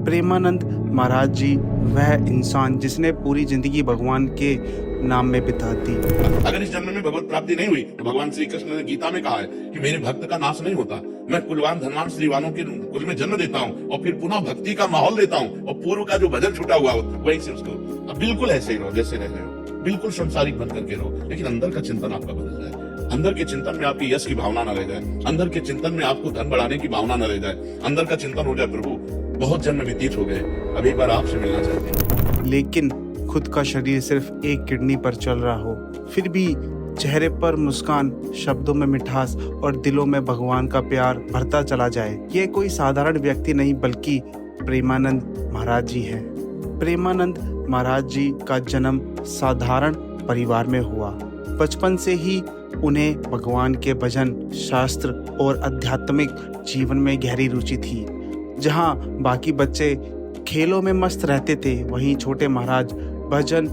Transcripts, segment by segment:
प्रेमानंद महाराज जी वह इंसान जिसने पूरी जिंदगी भगवान के नाम में बिता दी। अगर इस जन्म में भगवत प्राप्ति नहीं हुई तो भगवान श्री कृष्ण ने गीता में कहा है कि मेरे भक्त का नाश नहीं होता। मैं कुलवान धनवान श्रीवानों के कुल में जन्म देता हूँ और फिर पुनः भक्ति का माहौल देता हूँ और पूर्व का जो भजन छूटा हुआ हो वहीं से उसको अब बिल्कुल ऐसे ही रहो जैसे रह रहे हो, बिल्कुल संसारिक बन करके रहो, लेकिन अंदर का चिंतन आपका बदल जाए। अंदर के चिंतन में आपकी यश की भावना न रह जाए, अंदर के चिंतन में आपको धन बढ़ाने की भावना न रह जाए, अंदर का चिंतन हो जाए प्रभु बहुत जन्म व्यतीत हो गए, अब एक बार आपसे मिलना चाहते हैं। लेकिन खुद का शरीर सिर्फ एक किडनी पर चल रहा हो, फिर भी चेहरे पर मुस्कान, शब्दों में मिठास और दिलों में भगवान का प्यार भरता चला जाए। ये कोई साधारण व्यक्ति नहीं बल्कि प्रेमानंद महाराज जी हैं। प्रेमानंद महाराज जी का जन्म साधारण परिवार में हुआ। बचपन से ही उन्हें भगवान के भजन, शास्त्र और आध्यात्मिक जीवन में गहरी रुचि थी। जहां बाकी बच्चे खेलों में मस्त रहते थे, वहीं छोटे महाराज भजन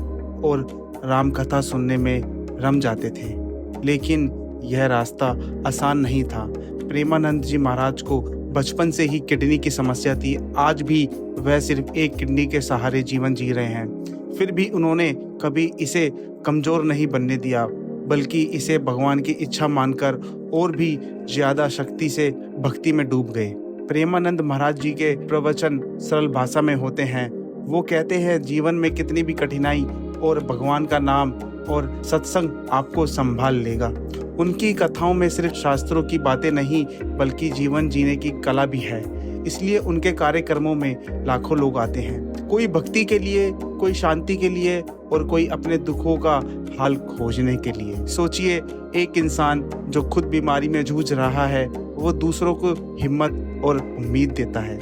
और राम कथा सुनने में रम जाते थे। लेकिन यह रास्ता आसान नहीं था। प्रेमानंद जी महाराज को बचपन से ही किडनी की समस्या थी। आज भी वह सिर्फ एक किडनी के सहारे जीवन जी रहे हैं। फिर भी उन्होंने कभी इसे कमजोर नहीं बनने दिया, बल्कि इसे भगवान की इच्छा मानकर और भी ज्यादा शक्ति से भक्ति में डूब गए। प्रेमानंद महाराज जी के प्रवचन सरल भाषा में होते हैं। वो कहते हैं जीवन में कितनी भी कठिनाई और भगवान का नाम और सत्संग आपको संभाल लेगा। उनकी कथाओं में सिर्फ शास्त्रों की बातें नहीं बल्कि जीवन जीने की कला भी है। इसलिए उनके कार्यक्रमों में लाखों लोग आते हैं, कोई भक्ति के लिए, कोई शांति के लिए और कोई अपने दुखों का हाल खोजने के लिए। सोचिए, एक इंसान जो खुद बीमारी में जूझ रहा है वो दूसरों को हिम्मत और उम्मीद देता है।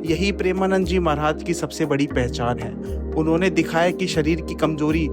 यही प्रेमानंद जी महाराज की सबसे बड़ी पहचान है। उन्होंने दिखाया कि शरीर की कमजोरी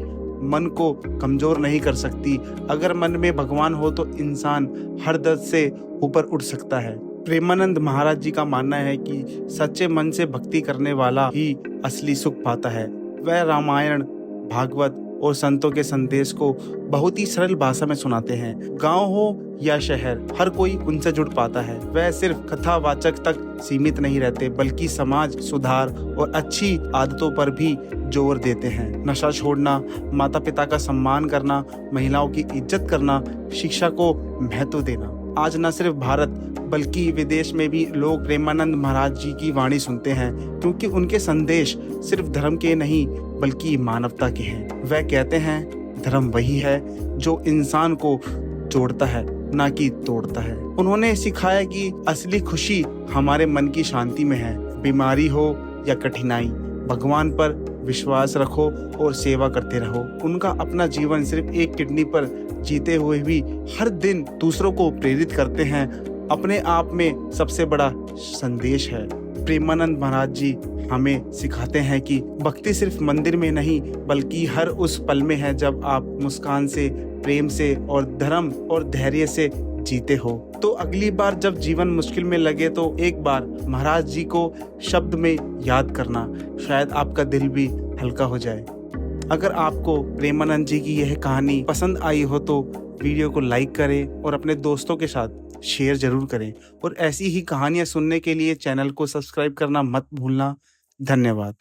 मन को कमजोर नहीं कर सकती। अगर मन में भगवान हो तो इंसान हर दर्द से ऊपर उठ सकता है। प्रेमानंद महाराज जी का मानना है कि सच्चे मन से भक्ति करने वाला ही असली सुख पाता है। वह रामायण, भागवत और संतों के संदेश को बहुत ही सरल भाषा में सुनाते हैं। गांव हो या शहर, हर कोई उनसे जुड़ पाता है। वह सिर्फ कथावाचक तक सीमित नहीं रहते बल्कि समाज सुधार और अच्छी आदतों पर भी जोर देते हैं। नशा छोड़ना, माता पिता का सम्मान करना, महिलाओं की इज्जत करना, शिक्षा को महत्व देना। आज न सिर्फ भारत बल्कि विदेश में भी लोग प्रेमानंद महाराज जी की वाणी सुनते हैं, क्योंकि उनके संदेश सिर्फ धर्म के नहीं बल्कि मानवता के हैं। वह कहते हैं धर्म वही है जो इंसान को जोड़ता है, ना कि तोड़ता है। उन्होंने सिखाया कि असली खुशी हमारे मन की शांति में है। बीमारी हो या कठिनाई, भगवान पर विश्वास रखो और सेवा करते रहो। उनका अपना जीवन सिर्फ एक किडनी पर जीते हुए भी हर दिन दूसरों को प्रेरित करते हैं, अपने आप में सबसे बड़ा संदेश है। प्रेमानंद महाराज जी हमें सिखाते हैं कि भक्ति सिर्फ मंदिर में नहीं बल्कि हर उस पल में है जब आप मुस्कान से, प्रेम से और धर्म और धैर्य से जीते हो। तो अगली बार जब जीवन मुश्किल में लगे तो एक बार महाराज जी को शब्द में याद करना, शायद आपका दिल भी हल्का हो जाए। अगर आपको प्रेमानंद जी की यह कहानी पसंद आई हो तो वीडियो को लाइक करें और अपने दोस्तों के साथ शेयर जरूर करें। और ऐसी ही कहानियां सुनने के लिए चैनल को सब्सक्राइब करना मत भूलना। धन्यवाद।